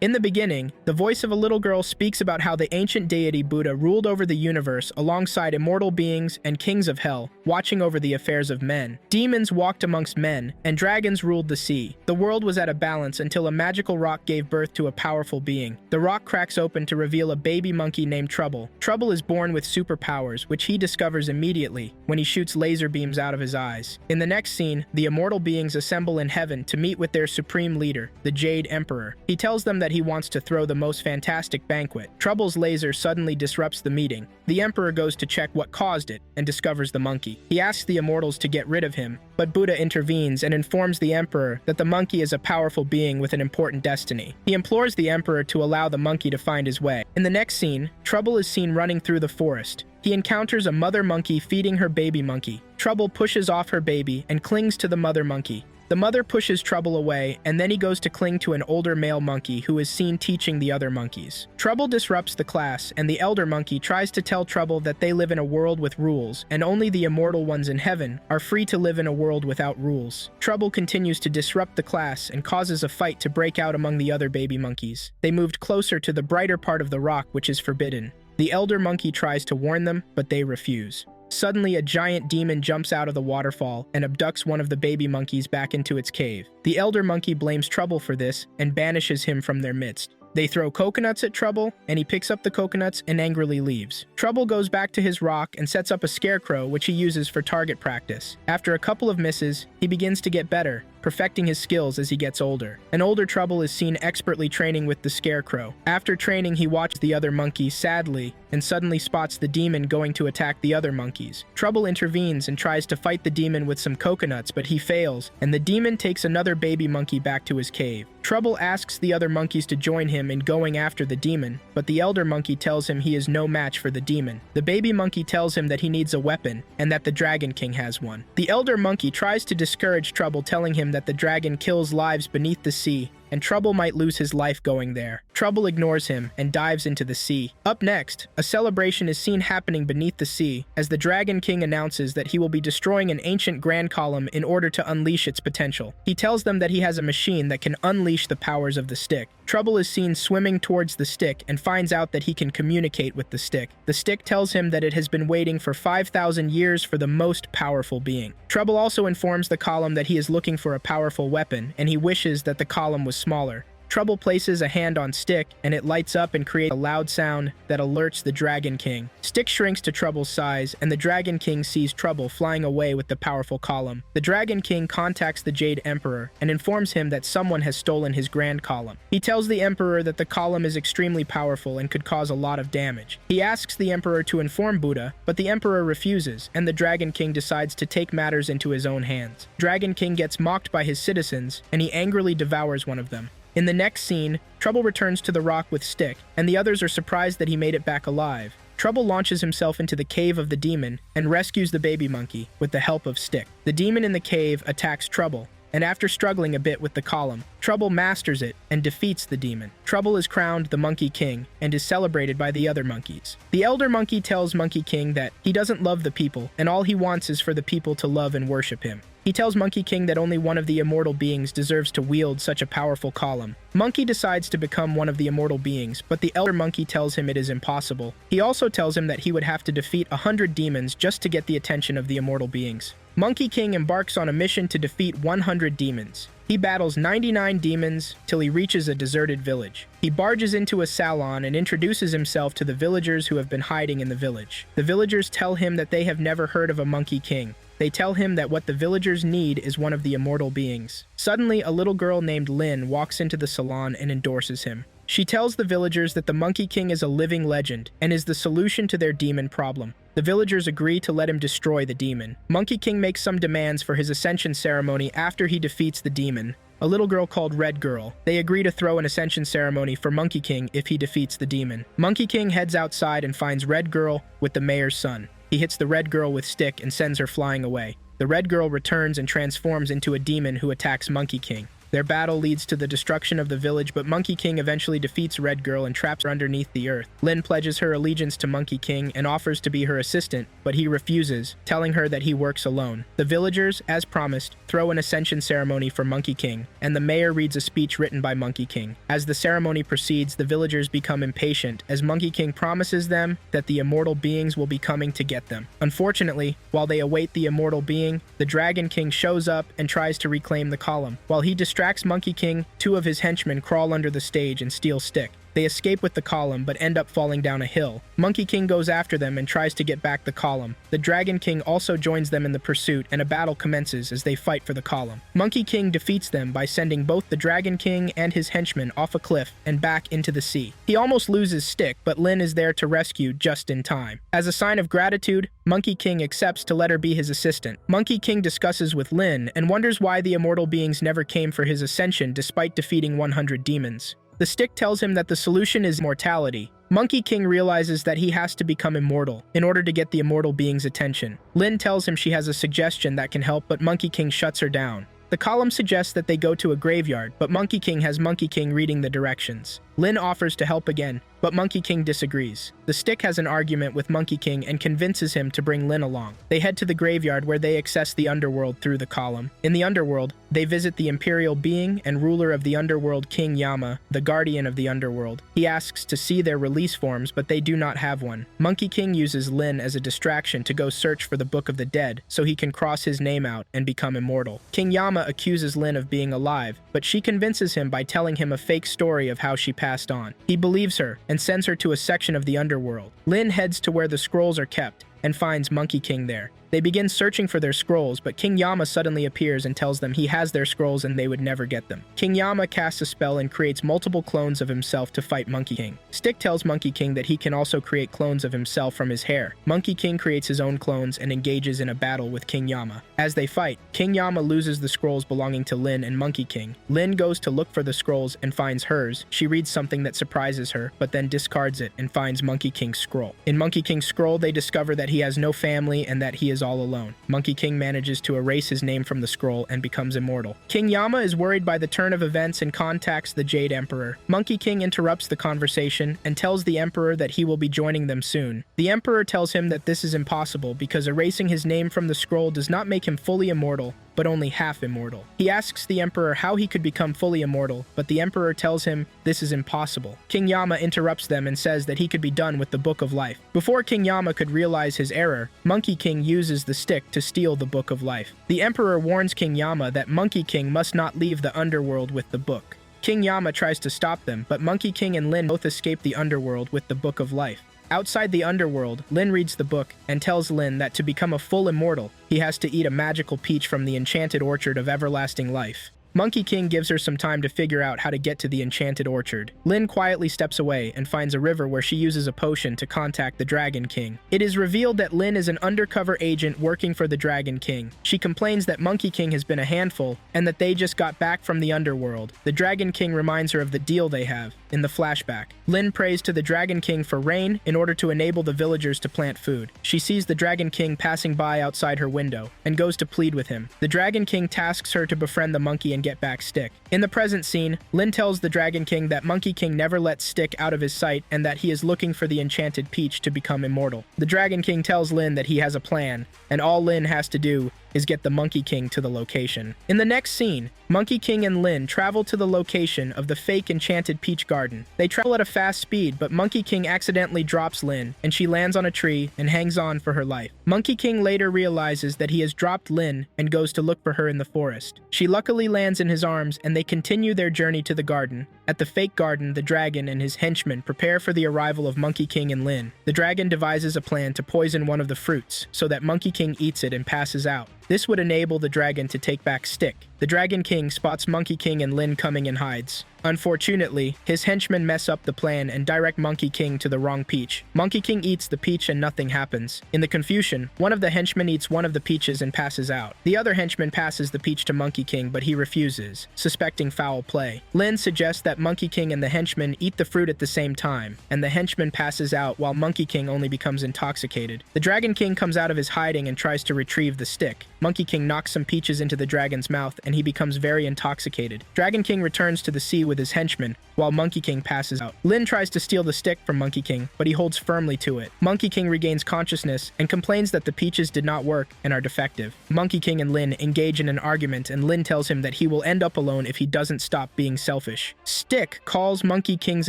In the beginning, the voice of a little girl speaks about how the ancient deity Buddha ruled over the universe alongside immortal beings and kings of hell, watching over the affairs of men. Demons walked amongst men, and dragons ruled the sea. The world was at a balance until a magical rock gave birth to a powerful being. The rock cracks open to reveal a baby monkey named Trouble. Trouble is born with superpowers, which he discovers immediately when he shoots laser beams out of his eyes. In the next scene, the immortal beings assemble in heaven to meet with their supreme leader, the Jade Emperor. He tells them that he wants to throw the most fantastic banquet. Trouble's laser suddenly disrupts the meeting. The Emperor goes to check what caused it and discovers the monkey. He asks the immortals to get rid of him, but Buddha intervenes and informs the Emperor that the monkey is a powerful being with an important destiny. He implores the Emperor to allow the monkey to find his way. In the next scene, Trouble is seen running through the forest. He encounters a mother monkey feeding her baby monkey. Trouble pushes off her baby and clings to the mother monkey. The mother pushes Trouble away, and then he goes to cling to an older male monkey who is seen teaching the other monkeys. Trouble disrupts the class, and the elder monkey tries to tell Trouble that they live in a world with rules, and only the immortal ones in heaven are free to live in a world without rules. Trouble continues to disrupt the class and causes a fight to break out among the other baby monkeys. They moved closer to the brighter part of the rock, which is forbidden. The elder monkey tries to warn them, but they refuse. Suddenly, a giant demon jumps out of the waterfall and abducts one of the baby monkeys back into its cave. The elder monkey blames Trouble for this and banishes him from their midst. They throw coconuts at Trouble, and he picks up the coconuts and angrily leaves. Trouble goes back to his rock and sets up a scarecrow, which he uses for target practice. After a couple of misses, he begins to get better, perfecting his skills as he gets older. An older Trouble is seen expertly training with the scarecrow. After training, he watches the other monkeys sadly and suddenly spots the demon going to attack the other monkeys. Trouble intervenes and tries to fight the demon with some coconuts, but he fails, and the demon takes another baby monkey back to his cave. Trouble asks the other monkeys to join him in going after the demon, but the elder monkey tells him he is no match for the demon. The baby monkey tells him that he needs a weapon and that the Dragon King has one. The elder monkey tries to discourage Trouble, telling him that the dragon kills lives beneath the sea and Trouble might lose his life going there. Trouble ignores him and dives into the sea. Up next, a celebration is seen happening beneath the sea as the Dragon King announces that he will be destroying an ancient Grand Column in order to unleash its potential. He tells them that he has a machine that can unleash the powers of the stick. Trouble is seen swimming towards the stick and finds out that he can communicate with the stick. The stick tells him that it has been waiting for 5,000 years for the most powerful being. Trouble also informs the column that he is looking for a powerful weapon, and he wishes that the column was smaller. Trouble places a hand on Stick, and it lights up and creates a loud sound that alerts the Dragon King. Stick shrinks to Trouble's size, and the Dragon King sees Trouble flying away with the powerful column. The Dragon King contacts the Jade Emperor and informs him that someone has stolen his Grand Column. He tells the Emperor that the column is extremely powerful and could cause a lot of damage. He asks the Emperor to inform Buddha, but the Emperor refuses, and the Dragon King decides to take matters into his own hands. Dragon King gets mocked by his citizens, and he angrily devours one of them. In the next scene, Trouble returns to the rock with Stick, and the others are surprised that he made it back alive. Trouble launches himself into the cave of the demon and rescues the baby monkey with the help of Stick. The demon in the cave attacks Trouble, and after struggling a bit with the column, Trouble masters it and defeats the demon. Trouble is crowned the Monkey King and is celebrated by the other monkeys. The elder monkey tells Monkey King that he doesn't love the people, and all he wants is for the people to love and worship him. He tells Monkey King that only one of the immortal beings deserves to wield such a powerful column. Monkey decides to become one of the immortal beings, but the elder monkey tells him it is impossible. He also tells him that he would have to defeat 100 demons just to get the attention of the immortal beings. Monkey King embarks on a mission to defeat 100 demons. He battles 99 demons till he reaches a deserted village. He barges into a salon and introduces himself to the villagers who have been hiding in the village. The villagers tell him that they have never heard of a Monkey King. They tell him that what the villagers need is one of the immortal beings. Suddenly, a little girl named Lynn walks into the salon and endorses him. She tells the villagers that the Monkey King is a living legend and is the solution to their demon problem. The villagers agree to let him destroy the demon. Monkey King makes some demands for his ascension ceremony after he defeats the demon, a little girl called Red Girl. They agree to throw an ascension ceremony for Monkey King if he defeats the demon. Monkey King heads outside and finds Red Girl with the mayor's son. He hits the Red Girl with Stick and sends her flying away. The Red Girl returns and transforms into a demon who attacks Monkey King. Their battle leads to the destruction of the village, but Monkey King eventually defeats Red Girl and traps her underneath the earth. Lin pledges her allegiance to Monkey King and offers to be her assistant, but he refuses, telling her that he works alone. The villagers, as promised, throw an ascension ceremony for Monkey King, and the mayor reads a speech written by Monkey King. As the ceremony proceeds, the villagers become impatient as Monkey King promises them that the immortal beings will be coming to get them. Unfortunately, while they await the immortal being, the Dragon King shows up and tries to reclaim the column. While he distracts Monkey King, two of his henchmen crawl under the stage and steal Stick. They escape with the column, but end up falling down a hill. Monkey King goes after them and tries to get back the column. The Dragon King also joins them in the pursuit, and a battle commences as they fight for the column. Monkey King defeats them by sending both the Dragon King and his henchmen off a cliff and back into the sea. He almost loses Stick, but Lin is there to rescue just in time. As a sign of gratitude, Monkey King accepts to let her be his assistant. Monkey King discusses with Lin and wonders why the immortal beings never came for his ascension despite defeating 100 demons. The stick tells him that the solution is immortality. Monkey King realizes that he has to become immortal in order to get the immortal being's attention. Lin tells him she has a suggestion that can help, but Monkey King shuts her down. The column suggests that they go to a graveyard, but Monkey King has Monkey King reading the directions. Lin offers to help again, but Monkey King disagrees. The stick has an argument with Monkey King and convinces him to bring Lin along. They head to the graveyard where they access the underworld through the column. In the underworld, they visit the imperial being and ruler of the underworld, King Yama, the guardian of the underworld. He asks to see their release forms, but they do not have one. Monkey King uses Lin as a distraction to go search for the Book of the Dead so he can cross his name out and become immortal. King Yama accuses Lin of being alive, but she convinces him by telling him a fake story of how she passed on. He believes her and sends her to a section of the underworld. Lin heads to where the scrolls are kept and finds Monkey King there. They begin searching for their scrolls, but King Yama suddenly appears and tells them he has their scrolls and they would never get them. King Yama casts a spell and creates multiple clones of himself to fight Monkey King. Stick tells Monkey King that he can also create clones of himself from his hair. Monkey King creates his own clones and engages in a battle with King Yama. As they fight, King Yama loses the scrolls belonging to Lin and Monkey King. Lin goes to look for the scrolls and finds hers. She reads something that surprises her, but then discards it and finds Monkey King's scroll. In Monkey King's scroll, they discover that he has no family and that he is all alone. Monkey King manages to erase his name from the scroll and becomes immortal. King Yama is worried by the turn of events and contacts the Jade Emperor. Monkey King interrupts the conversation and tells the Emperor that he will be joining them soon. The Emperor tells him that this is impossible because erasing his name from the scroll does not make him fully immortal, but only half immortal. He asks the Emperor how he could become fully immortal, but the Emperor tells him this is impossible. King Yama interrupts them and says that he could be done with the Book of Life. Before King Yama could realize his error, Monkey King uses the stick to steal the Book of Life. The Emperor warns King Yama that Monkey King must not leave the underworld with the book. King Yama tries to stop them, but Monkey King and Lin both escape the underworld with the Book of Life. Outside the underworld, Lin reads the book and tells Lin that to become a full immortal, he has to eat a magical peach from the enchanted orchard of everlasting life. Monkey King gives her some time to figure out how to get to the enchanted orchard. Lin quietly steps away and finds a river where she uses a potion to contact the Dragon King. It is revealed that Lin is an undercover agent working for the Dragon King. She complains that Monkey King has been a handful and that they just got back from the underworld. The Dragon King reminds her of the deal they have in the flashback. Lin prays to the Dragon King for rain in order to enable the villagers to plant food. She sees the Dragon King passing by outside her window and goes to plead with him. The Dragon King tasks her to befriend the monkey and get back Stick. In the present scene, Lin tells the Dragon King that Monkey King never lets Stick out of his sight and that he is looking for the enchanted peach to become immortal. The Dragon King tells Lin that he has a plan, and all Lin has to do is get the Monkey King to the location. In the next scene, Monkey King and Lin travel to the location of the fake enchanted peach garden. They travel at a fast speed, but Monkey King accidentally drops Lin, and she lands on a tree and hangs on for her life. Monkey King later realizes that he has dropped Lin and goes to look for her in the forest. She luckily lands in his arms, and they continue their journey to the garden. At the fake garden, the dragon and his henchmen prepare for the arrival of Monkey King and Lin. The dragon devises a plan to poison one of the fruits so that Monkey King eats it and passes out. This would enable the dragon to take back Stick. The Dragon King spots Monkey King and Lin coming and hides. Unfortunately, his henchmen mess up the plan and direct Monkey King to the wrong peach. Monkey King eats the peach and nothing happens. In the confusion, one of the henchmen eats one of the peaches and passes out. The other henchman passes the peach to Monkey King, but he refuses, suspecting foul play. Lin suggests that Monkey King and the henchman eat the fruit at the same time, and the henchman passes out while Monkey King only becomes intoxicated. The Dragon King comes out of his hiding and tries to retrieve the stick. Monkey King knocks some peaches into the dragon's mouth and he becomes very intoxicated. Dragon King returns to the sea with his henchmen, while Monkey King passes out. Lin tries to steal the stick from Monkey King, but he holds firmly to it. Monkey King regains consciousness and complains that the peaches did not work and are defective. Monkey King and Lin engage in an argument, and Lin tells him that he will end up alone if he doesn't stop being selfish. Stick calls Monkey King's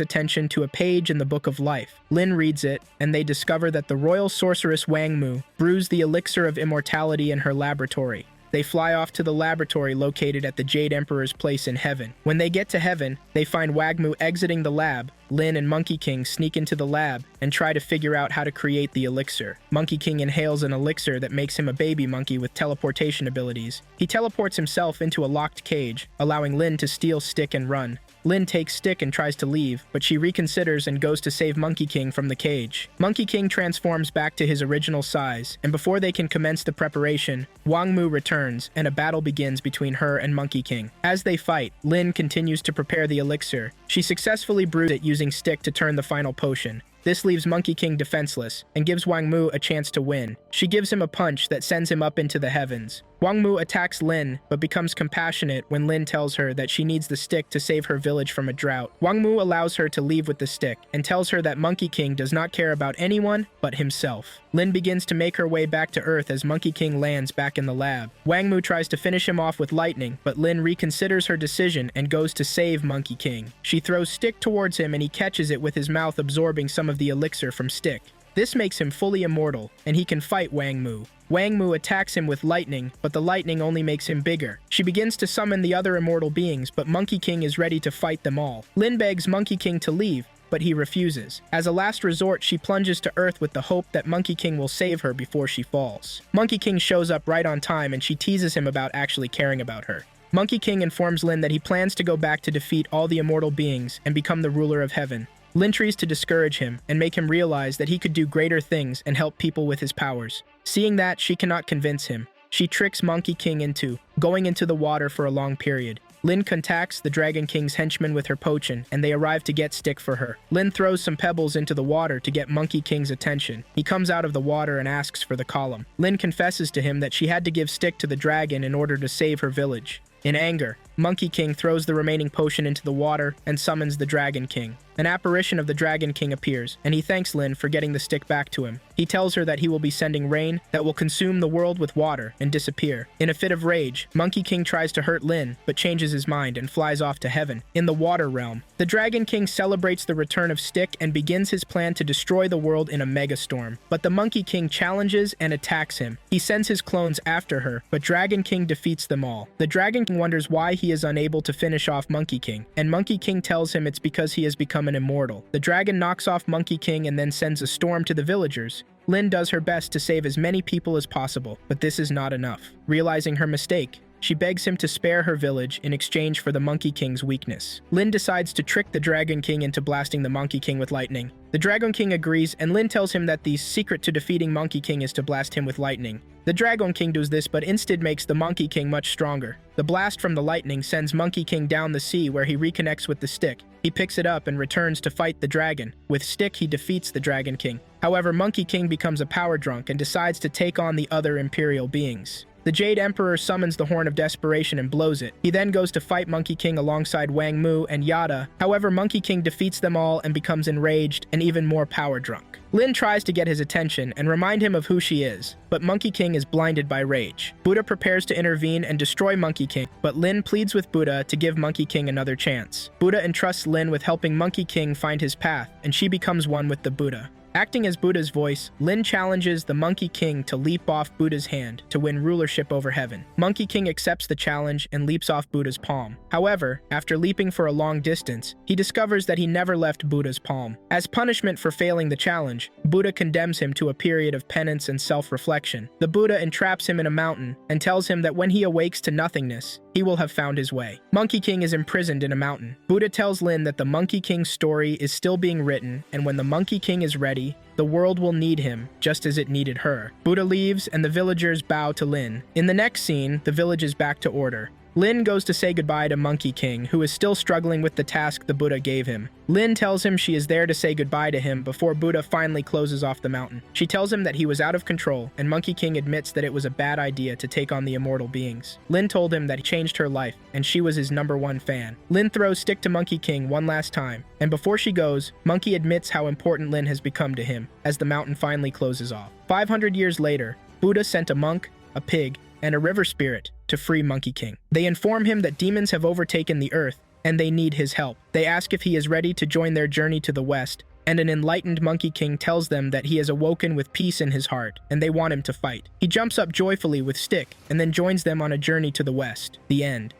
attention to a page in the Book of Life. Lin reads it, and they discover that the royal sorceress Wang Mu brews the elixir of immortality in her laboratory. They fly off to the laboratory located at the Jade Emperor's place in heaven. When they get to heaven, they find Wang Mu exiting the lab. Lin and Monkey King sneak into the lab and try to figure out how to create the elixir. Monkey King inhales an elixir that makes him a baby monkey with teleportation abilities. He teleports himself into a locked cage, allowing Lin to steal Stick and run. Lin takes Stick and tries to leave, but she reconsiders and goes to save Monkey King from the cage. Monkey King transforms back to his original size, and before they can commence the preparation, Wang Mu returns, and a battle begins between her and Monkey King. As they fight, Lin continues to prepare the elixir. She successfully brews it using Stick to turn the final potion. This leaves Monkey King defenseless, and gives Wang Mu a chance to win. She gives him a punch that sends him up into the heavens. Wang Mu attacks Lin, but becomes compassionate when Lin tells her that she needs the stick to save her village from a drought. Wang Mu allows her to leave with the stick, and tells her that Monkey King does not care about anyone but himself. Lin begins to make her way back to Earth as Monkey King lands back in the lab. Wang Mu tries to finish him off with lightning, but Lin reconsiders her decision and goes to save Monkey King. She throws Stick towards him and he catches it with his mouth, absorbing some of the elixir from Stick. This makes him fully immortal, and he can fight Wang Mu. Wang Mu attacks him with lightning, but the lightning only makes him bigger. She begins to summon the other immortal beings, but Monkey King is ready to fight them all. Lin begs Monkey King to leave, but he refuses. As a last resort, she plunges to Earth with the hope that Monkey King will save her before she falls. Monkey King shows up right on time, and she teases him about actually caring about her. Monkey King informs Lin that he plans to go back to defeat all the immortal beings and become the ruler of heaven. Lin tries to discourage him and make him realize that he could do greater things and help people with his powers. Seeing that, she cannot convince him. She tricks Monkey King into going into the water for a long period. Lin contacts the Dragon King's henchmen with her potion, and they arrive to get Stick for her. Lin throws some pebbles into the water to get Monkey King's attention. He comes out of the water and asks for the column. Lin confesses to him that she had to give Stick to the dragon in order to save her village. In anger, Monkey King throws the remaining potion into the water and summons the Dragon King. An apparition of the Dragon King appears, and he thanks Lin for getting the stick back to him. He tells her that he will be sending rain that will consume the world with water and disappear. In a fit of rage, Monkey King tries to hurt Lin, but changes his mind and flies off to heaven. In the water realm, the Dragon King celebrates the return of Stick and begins his plan to destroy the world in a megastorm. But the Monkey King challenges and attacks him. He sends his clones after her, but Dragon King defeats them all. The Dragon King wonders why he is unable to finish off Monkey King, and Monkey King tells him it's because he has become an immortal. The dragon knocks off Monkey King and then sends a storm to the villagers. Lin does her best to save as many people as possible, but this is not enough. Realizing her mistake, she begs him to spare her village in exchange for the Monkey King's weakness. Lin decides to trick the Dragon King into blasting the Monkey King with lightning. The Dragon King agrees, and Lin tells him that the secret to defeating Monkey King is to blast him with lightning. The Dragon King does this, but instead makes the Monkey King much stronger. The blast from the lightning sends Monkey King down the sea, where he reconnects with the stick. He picks it up and returns to fight the dragon. With Stick, he defeats the Dragon King. However, Monkey King becomes a power drunk and decides to take on the other Imperial beings. The Jade Emperor summons the Horn of Desperation and blows it. He then goes to fight Monkey King alongside Wang Mu and Yada. However, Monkey King defeats them all and becomes enraged and even more power drunk. Lin tries to get his attention and remind him of who she is, but Monkey King is blinded by rage. Buddha prepares to intervene and destroy Monkey King, but Lin pleads with Buddha to give Monkey King another chance. Buddha entrusts Lin with helping Monkey King find his path, and she becomes one with the Buddha. Acting as Buddha's voice, Lin challenges the Monkey King to leap off Buddha's hand to win rulership over heaven. Monkey King accepts the challenge and leaps off Buddha's palm. However, after leaping for a long distance, he discovers that he never left Buddha's palm. As punishment for failing the challenge, Buddha condemns him to a period of penance and self-reflection. The Buddha entraps him in a mountain and tells him that when he awakes to nothingness, he will have found his way. Monkey King is imprisoned in a mountain. Buddha tells Lin that the Monkey King's story is still being written, and when the Monkey King is ready, the world will need him just as it needed her. Buddha leaves, and the villagers bow to Lin. In the next scene, the village is back to order. Lin goes to say goodbye to Monkey King, who is still struggling with the task the Buddha gave him. Lin tells him she is there to say goodbye to him before Buddha finally closes off the mountain. She tells him that he was out of control, and Monkey King admits that it was a bad idea to take on the immortal beings. Lin told him that he changed her life, and she was his #1 fan. Lin throws stick to Monkey King one last time, and before she goes, Monkey admits how important Lin has become to him as the mountain finally closes off. 500 years later, Buddha sent a monk, a pig, and a river spirit to free Monkey King. They inform him that demons have overtaken the earth and they need his help. They ask if he is ready to join their journey to the west, and an enlightened Monkey King tells them that he has awoken with peace in his heart and they want him to fight. He jumps up joyfully with stick and then joins them on a journey to the west. The end.